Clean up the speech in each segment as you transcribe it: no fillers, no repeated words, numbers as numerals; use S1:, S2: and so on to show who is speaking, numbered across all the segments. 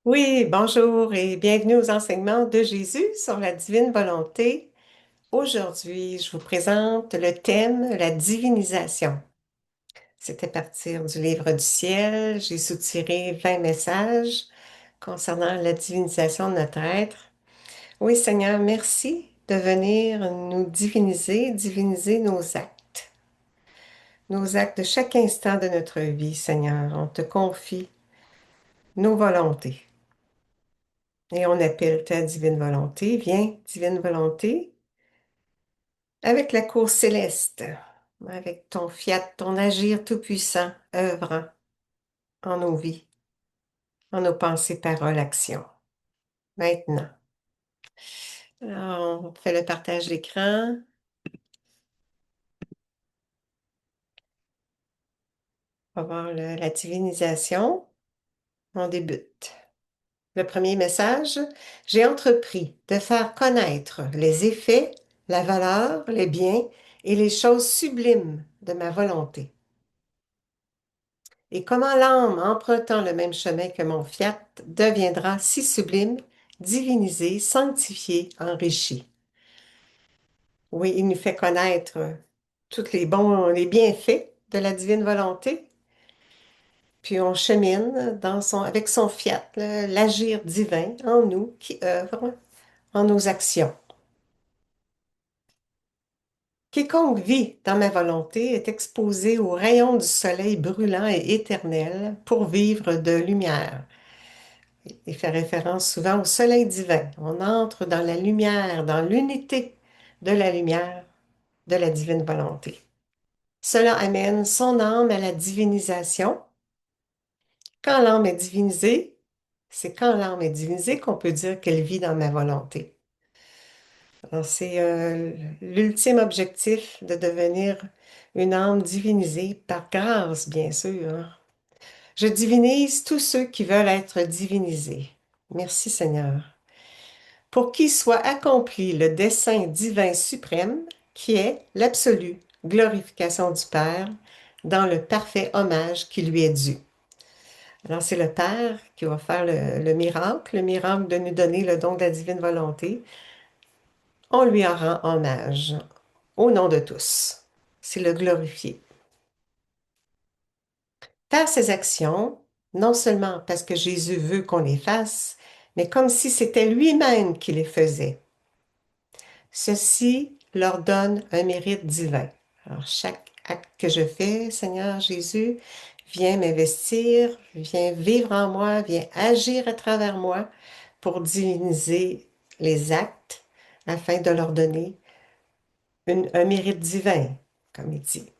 S1: Oui, bonjour et bienvenue aux enseignements de Jésus sur la divine volonté. Aujourd'hui, je vous présente le thème, la divinisation. C'est à partir du livre du ciel. J'ai soutiré 20 messages concernant la divinisation de notre être. Oui, Seigneur, merci de venir nous diviniser, diviniser nos actes de chaque instant de notre vie, Seigneur. On te confie nos volontés. Et on appelle ta divine volonté. Viens, divine volonté, avec la cour céleste, avec ton fiat, ton agir tout-puissant, œuvrant en nos vies, en nos pensées, paroles, actions. Maintenant, alors, on fait le partage d'écran. On va voir la divinisation. On débute. Le premier message, j'ai entrepris de faire connaître les effets, la valeur, les biens et les choses sublimes de ma volonté. Et comment l'âme, empruntant le même chemin que mon fiat, deviendra si sublime, divinisé, sanctifié, enrichi. Oui, il nous fait connaître tous les bienfaits de la divine volonté, puis on chemine avec son fiat, l'agir divin en nous qui œuvre en nos actions. Quiconque vit dans ma volonté est exposé aux rayons du soleil brûlant et éternel pour vivre de lumière. Il fait référence souvent au soleil divin. On entre dans la lumière, dans l'unité de la lumière de la divine volonté. Cela amène son âme à la divinisation. Quand l'âme est divinisée, c'est quand l'âme est divinisée qu'on peut dire qu'elle vit dans ma volonté. Alors, c'est l'ultime objectif de devenir une âme divinisée par grâce, bien sûr, hein. Je divinise tous ceux qui veulent être divinisés. Merci Seigneur. Pour qui soit accompli le dessein divin suprême, qui est l'absolue glorification du Père dans le parfait hommage qui lui est dû. Alors, c'est le Père qui va faire le miracle de nous donner le don de la divine volonté. On lui en rend hommage au nom de tous. C'est le glorifier. Faire ces actions, non seulement parce que Jésus veut qu'on les fasse, mais comme si c'était lui-même qui les faisait. Ceci leur donne un mérite divin. Alors, chaque acte que je fais, Seigneur Jésus, viens m'investir, viens vivre en moi, viens agir à travers moi pour diviniser les actes afin de leur donner un mérite divin, comme il dit.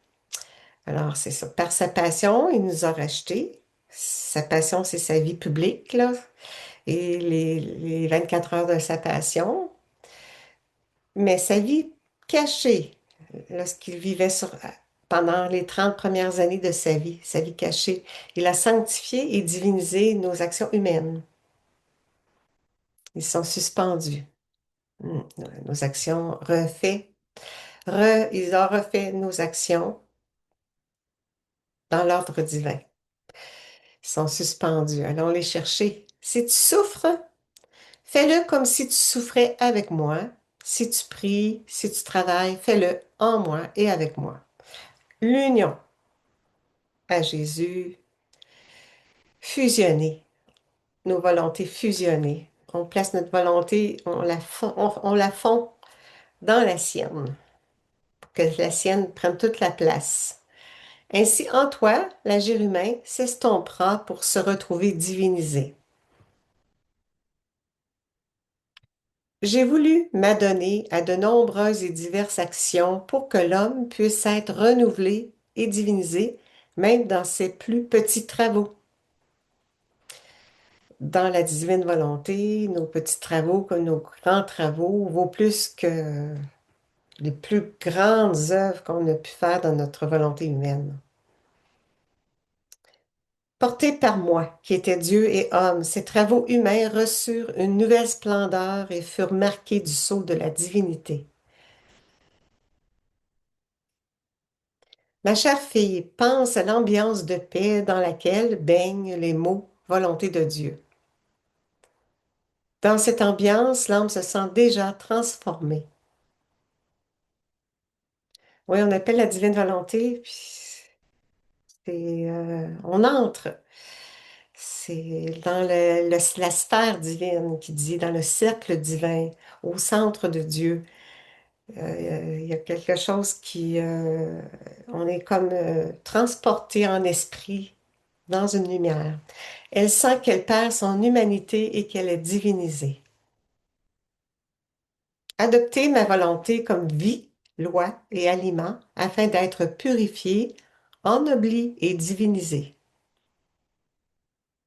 S1: Alors, c'est ça. Par sa passion, il nous a rachetés. Sa passion, c'est sa vie publique, là, et les 24 heures de sa passion. Mais sa vie cachée, lorsqu'il vivait pendant les 30 premières années de sa vie cachée, il a sanctifié et divinisé nos actions humaines. Ils sont suspendus. Hmm. Nos actions il a refait nos actions dans l'ordre divin. Ils sont suspendus. Allons les chercher. Si tu souffres, fais-le comme si tu souffrais avec moi. Si tu pries, si tu travailles, fais-le en moi et avec moi. L'union à Jésus, fusionner, nos volontés fusionnées. On place notre volonté, on la fond dans la sienne, pour que la sienne prenne toute la place. Ainsi, en toi, l'agir humain s'estompera pour se retrouver divinisé. J'ai voulu m'adonner à de nombreuses et diverses actions pour que l'homme puisse être renouvelé et divinisé, même dans ses plus petits travaux. Dans la divine volonté, nos petits travaux comme nos grands travaux vaut plus que les plus grandes œuvres qu'on a pu faire dans notre volonté humaine. Portés par moi, qui étais Dieu et homme, ces travaux humains reçurent une nouvelle splendeur et furent marqués du sceau de la divinité. Ma chère fille, pense à l'ambiance de paix dans laquelle baignent les mots volonté de Dieu. Dans cette ambiance, l'âme se sent déjà transformée. Oui, on appelle la divine volonté, puis on entre. C'est dans la sphère divine qui dit, dans le cercle divin, au centre de Dieu. Il y a quelque chose on est comme transporté en esprit dans une lumière. Elle sent qu'elle perd son humanité et qu'elle est divinisée. Adopter ma volonté comme vie, loi et aliment afin d'être purifiée, ennoblie et divinisée.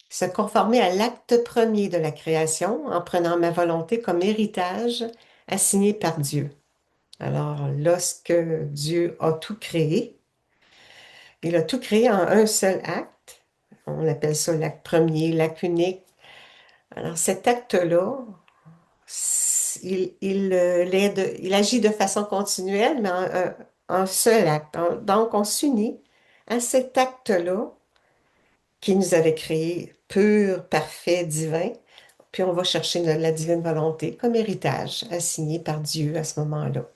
S1: Se conformer à l'acte premier de la création en prenant ma volonté comme héritage assigné par Dieu. Alors, lorsque Dieu a tout créé, il a tout créé en un seul acte. On appelle ça l'acte premier, l'acte unique. Alors, cet acte-là, il agit de façon continuelle, mais en seul acte. Donc, on s'unit à cet acte-là qui nous avait créé pur, parfait, divin, puis on va chercher la divine volonté comme héritage assigné par Dieu à ce moment-là.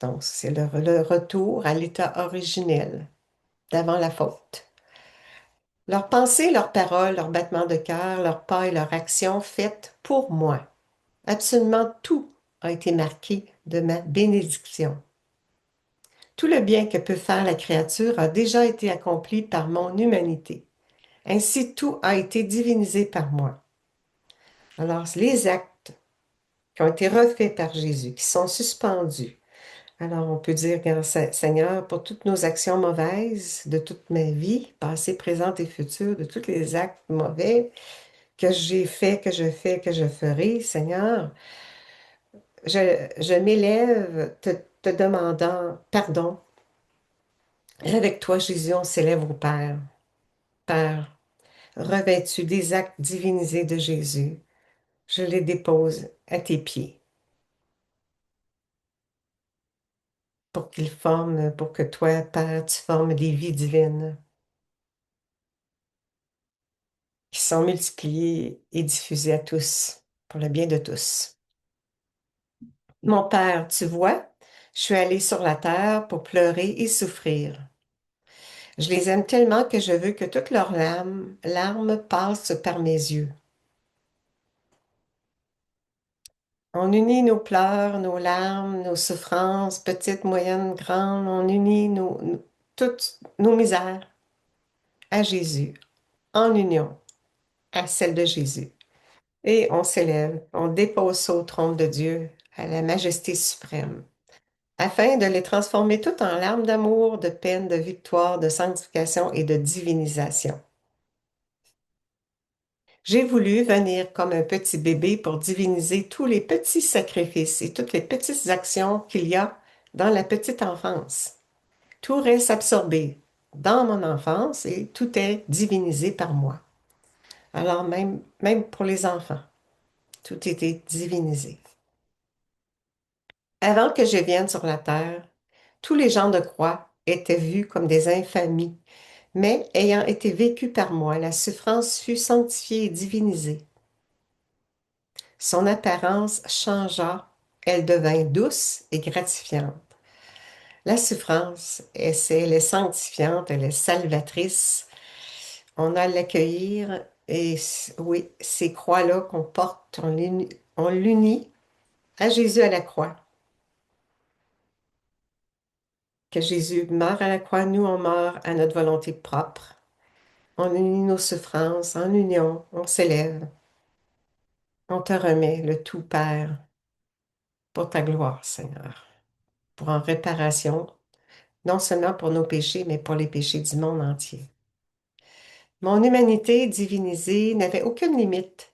S1: Donc, c'est le retour à l'état originel d'avant la faute. Leurs pensées, leurs paroles, leurs battements de cœur, leurs pas et leurs actions faites pour moi. Absolument tout a été marqué de ma bénédiction. Tout le bien que peut faire la créature a déjà été accompli par mon humanité. Ainsi, tout a été divinisé par moi. Alors, les actes qui ont été refaits par Jésus, qui sont suspendus. Alors, on peut dire, Seigneur, pour toutes nos actions mauvaises de toute ma vie, passée, présente et future, de tous les actes mauvais que j'ai faits, que je fais, que je ferai, Seigneur, je m'élève te demandant pardon. Et avec toi, Jésus, on s'élève au Père. Père, revêtu des actes divinisés de Jésus, je les dépose à tes pieds pour qu'ils forment, pour que toi, Père, tu formes des vies divines qui sont multipliées et diffusées à tous, pour le bien de tous. Mon Père, tu vois, je suis allée sur la terre pour pleurer et souffrir. Je les aime tellement que je veux que toutes leurs larmes passent par mes yeux. On unit nos pleurs, nos larmes, nos souffrances, petites, moyennes, grandes. On unit toutes nos misères à Jésus, en union à celle de Jésus. Et on s'élève, on dépose ça au trône de Dieu, à la majesté suprême, afin de les transformer toutes en larmes d'amour, de peine, de victoire, de sanctification et de divinisation. J'ai voulu venir comme un petit bébé pour diviniser tous les petits sacrifices et toutes les petites actions qu'il y a dans la petite enfance. Tout reste absorbé dans mon enfance et tout est divinisé par moi. Alors même pour les enfants, tout était divinisé. Avant que je vienne sur la terre, tous les gens de croix étaient vus comme des infamies, mais ayant été vécus par moi, la souffrance fut sanctifiée et divinisée. Son apparence changea, elle devint douce et gratifiante. La souffrance, elle est sanctifiante, elle est salvatrice. On a à l'accueillir et oui, ces croix-là qu'on porte, on l'unit à Jésus à la croix. Que Jésus meurt à la croix, nous on meurt à notre volonté propre. On unit nos souffrances en union, on s'élève. On te remet le tout, Père, pour ta gloire, Seigneur, pour en réparation non seulement pour nos péchés, mais pour les péchés du monde entier. Mon humanité divinisée n'avait aucune limite.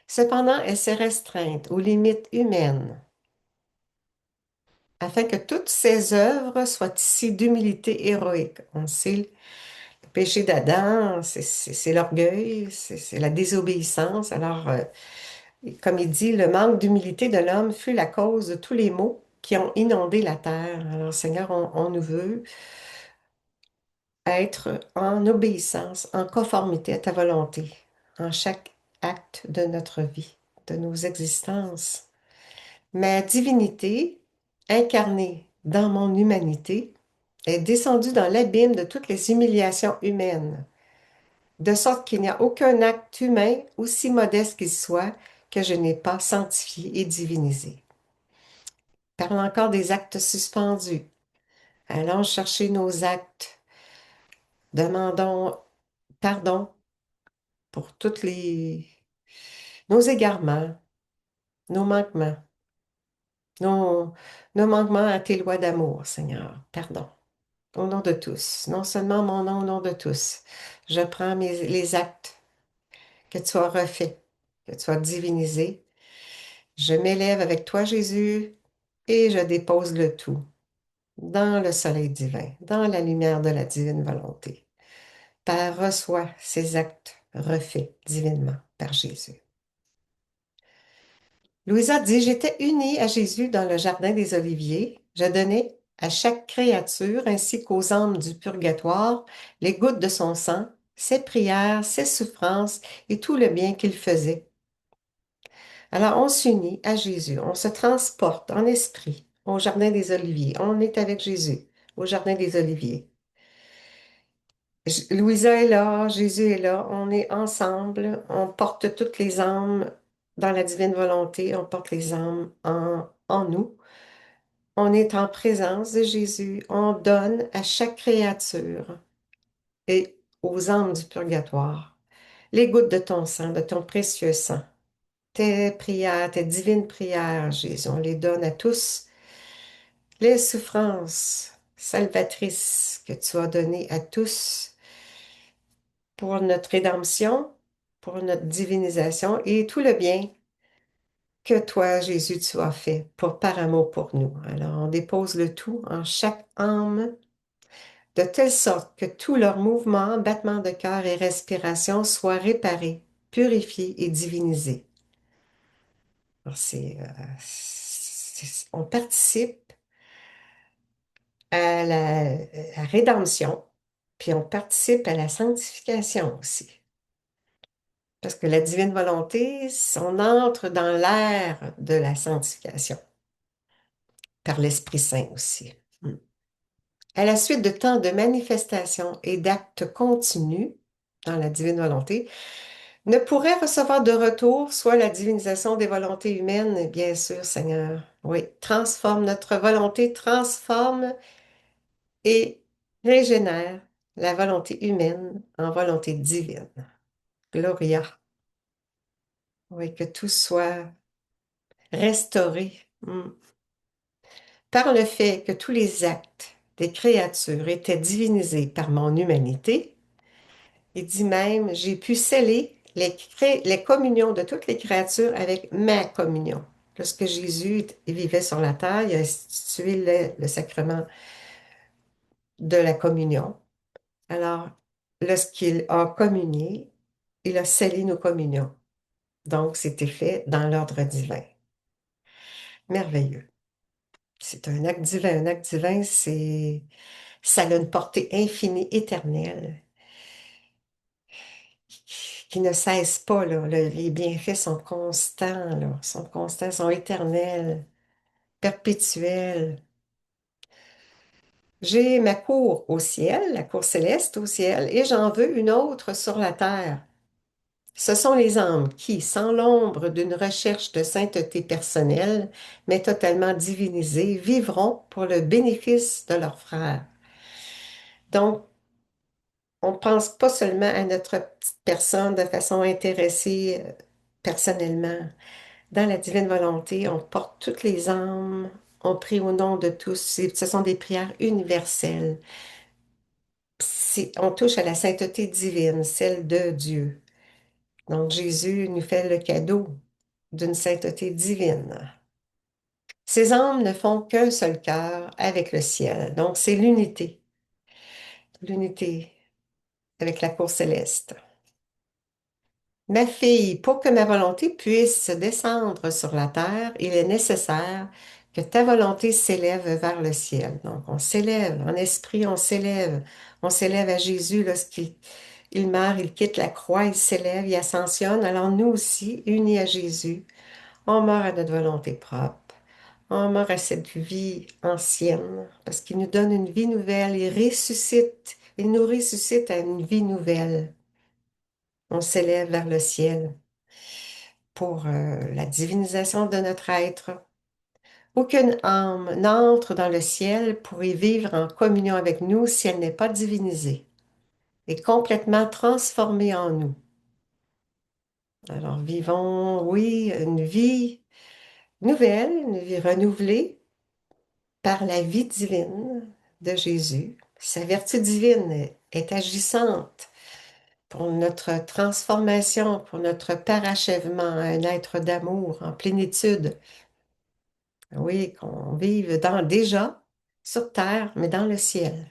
S1: Cependant, elle s'est restreinte aux limites humaines, afin que toutes ses œuvres soient ici d'humilité héroïque. On sait, le péché d'Adam, c'est l'orgueil, c'est la désobéissance. Alors, comme il dit, le manque d'humilité de l'homme fut la cause de tous les maux qui ont inondé la terre. Alors, Seigneur, on nous veut être en obéissance, en conformité à ta volonté, en chaque acte de notre vie, de nos existences. Ma divinité, incarnée dans mon humanité, est descendue dans l'abîme de toutes les humiliations humaines, de sorte qu'il n'y a aucun acte humain, aussi modeste qu'il soit, que je n'ai pas sanctifié et divinisé. Parle encore des actes suspendus. Allons chercher nos actes. Demandons pardon pour nos égarements, nos manquements, nos, nos manquements à tes lois d'amour, Seigneur. Pardon. Au nom de tous. Non seulement mon nom, au nom de tous. Je prends les actes que tu as refaits, que tu as divinisés. Je m'élève avec toi, Jésus, et je dépose le tout dans le soleil divin, dans la lumière de la divine volonté. Père, reçois ces actes refaits divinement par Jésus. Louisa dit, j'étais unie à Jésus dans le jardin des Oliviers. Je donnais à chaque créature ainsi qu'aux âmes du purgatoire les gouttes de son sang, ses prières, ses souffrances et tout le bien qu'il faisait. Alors on s'unit à Jésus, on se transporte en esprit au jardin des Oliviers. On est avec Jésus au jardin des Oliviers. Louisa est là, Jésus est là, on est ensemble, on porte toutes les âmes dans la divine volonté, on porte les âmes en nous. On est en présence de Jésus, on donne à chaque créature et aux âmes du purgatoire les gouttes de ton sang, de ton précieux sang. Tes prières, tes divines prières, Jésus, on les donne à tous. Les souffrances salvatrices que tu as données à tous pour notre rédemption, pour notre divinisation et tout le bien que toi, Jésus, tu as fait par amour pour nous. Alors, on dépose le tout en chaque âme, de telle sorte que tous leurs mouvements, battements de cœur et respiration soient réparés, purifiés et divinisés. Alors, on participe à la rédemption, puis on participe à la sanctification aussi. Parce que la divine volonté, on entre dans l'ère de la sanctification, par l'Esprit Saint aussi. Mm. À la suite de tant de manifestations et d'actes continus dans la divine volonté, ne pourrait recevoir de retour soit la divinisation des volontés humaines, bien sûr, Seigneur. Oui, transforme notre volonté, transforme et régénère la volonté humaine en volonté divine. Gloria. Oui, que tout soit restauré. Mm. Par le fait que tous les actes des créatures étaient divinisés par mon humanité, il dit même, j'ai pu sceller les communions de toutes les créatures avec ma communion. Lorsque Jésus vivait sur la terre, il a institué le sacrement de la communion. Alors, lorsqu'il a communié, il a scellé nos communions. Donc, c'était fait dans l'ordre divin. Merveilleux. C'est un acte divin. Un acte divin, ça a une portée infinie, éternelle, qui ne cesse pas, là. Les bienfaits sont constants, là, sont constants, sont éternels, perpétuels. J'ai ma cour au ciel, la cour céleste au ciel, et j'en veux une autre sur la terre. Ce sont les âmes qui, sans l'ombre d'une recherche de sainteté personnelle, mais totalement divinisées, vivront pour le bénéfice de leurs frères. Donc, on ne pense pas seulement à notre petite personne de façon intéressée personnellement. Dans la divine volonté, on porte toutes les âmes, on prie au nom de tous. Ce sont des prières universelles. On touche à la sainteté divine, celle de Dieu. Donc Jésus nous fait le cadeau d'une sainteté divine. Ces âmes ne font qu'un seul cœur avec le ciel. Donc c'est l'unité avec la cour céleste. Ma fille, pour que ma volonté puisse descendre sur la terre, il est nécessaire que ta volonté s'élève vers le ciel. Donc, on s'élève en esprit, on s'élève à Jésus lorsqu'il Il meurt, il quitte la croix, il s'élève, il ascensionne. Alors nous aussi, unis à Jésus, on meurt à notre volonté propre. On meurt à cette vie ancienne parce qu'il nous donne une vie nouvelle. Il ressuscite. Il nous ressuscite à une vie nouvelle. On s'élève vers le ciel pour la divinisation de notre être. Aucune âme n'entre dans le ciel pour y vivre en communion avec nous si elle n'est pas divinisée et complètement transformée en nous. Alors vivons, oui, une vie nouvelle, une vie renouvelée par la vie divine de Jésus. Sa vertu divine est agissante pour notre transformation, pour notre parachèvement à un être d'amour en plénitude. Oui, qu'on vive déjà sur terre, mais dans le ciel.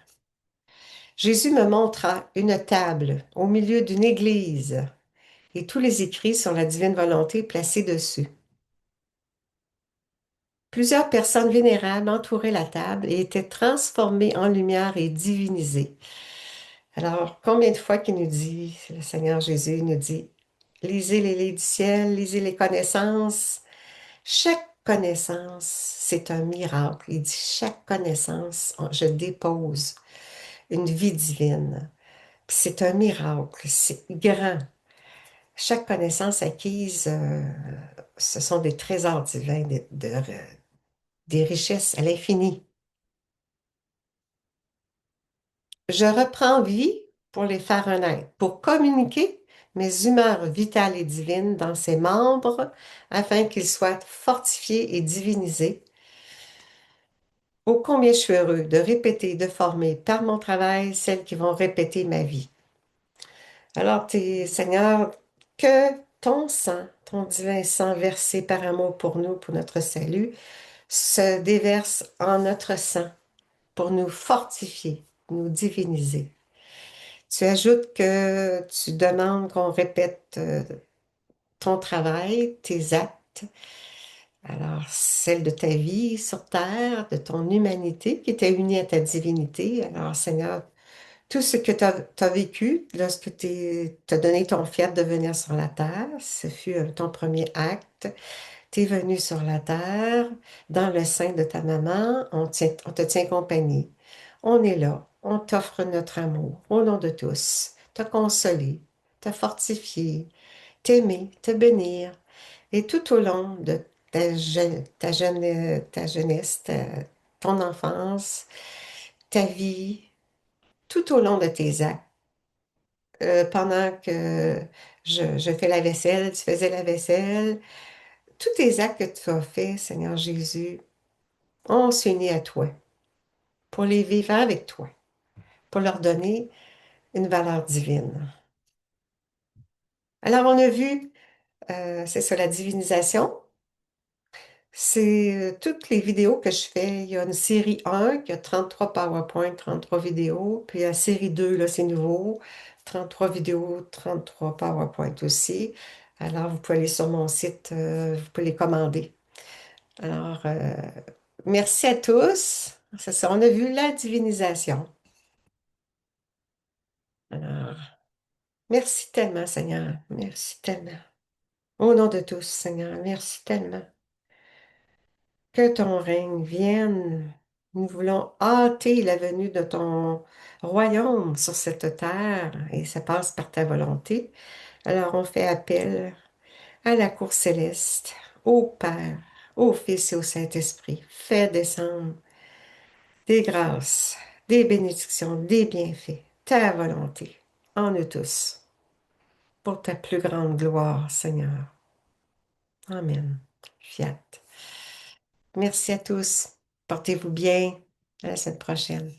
S1: Jésus me montra une table au milieu d'une église et tous les écrits sur la divine volonté placés dessus. Plusieurs personnes vénérables entouraient la table et étaient transformées en lumière et divinisées. Alors, combien de fois qu'il nous dit, le Seigneur Jésus nous dit, lisez les livres du ciel, lisez les connaissances. Chaque connaissance, c'est un miracle. Il dit, chaque connaissance, je dépose une vie divine. Puis c'est un miracle, c'est grand. Chaque connaissance acquise, ce sont des trésors divins, des richesses à l'infini. Je reprends vie pour les faire renaître, pour communiquer mes humeurs vitales et divines dans ses membres afin qu'ils soient fortifiés et divinisés. Oh, combien je suis heureux de répéter, de former par mon travail celles qui vont répéter ma vie. Alors, Seigneur, que ton sang, ton divin sang versé par amour pour nous, pour notre salut, se déverse en notre sang pour nous fortifier, nous diviniser. Tu ajoutes que tu demandes qu'on répète ton travail, tes actes, alors celle de ta vie sur terre, de ton humanité qui était unie à ta divinité. Alors Seigneur, tout ce que tu as vécu lorsque tu as donné ton fiat de venir sur la terre, ce fut ton premier acte. Tu es venu sur la terre, dans le sein de ta maman, on te tient compagnie. On est là, on t'offre notre amour au nom de tous, te consoler, te fortifier, t'aimer, te bénir. Et tout au long de ta jeunesse, ton enfance, ta vie, tout au long de tes actes, pendant que je fais la vaisselle, tu faisais la vaisselle, tous tes actes que tu as faits, Seigneur Jésus, on s'unit à toi pour les vivre avec toi, pour leur donner une valeur divine. Alors, on a vu, c'est ça, la divinisation. C'est toutes les vidéos que je fais. Il y a une série 1 qui a 33 PowerPoint, 33 vidéos. Puis la série 2, là, c'est nouveau. 33 vidéos, 33 PowerPoint aussi. Alors, vous pouvez aller sur mon site, vous pouvez les commander. Alors, merci à tous. C'est ça, on a vu la divinisation. Alors, merci tellement, Seigneur. Merci tellement. Au nom de tous, Seigneur, merci tellement. Que ton règne vienne. Nous voulons hâter la venue de ton royaume sur cette terre et ça passe par ta volonté. Alors on fait appel à la cour céleste, au Père, au Fils et au Saint-Esprit. Fais descendre des grâces, des bénédictions, des bienfaits, ta volonté en nous tous, pour ta plus grande gloire, Seigneur. Amen. Fiat. Merci à tous. Portez-vous bien. À la semaine prochaine.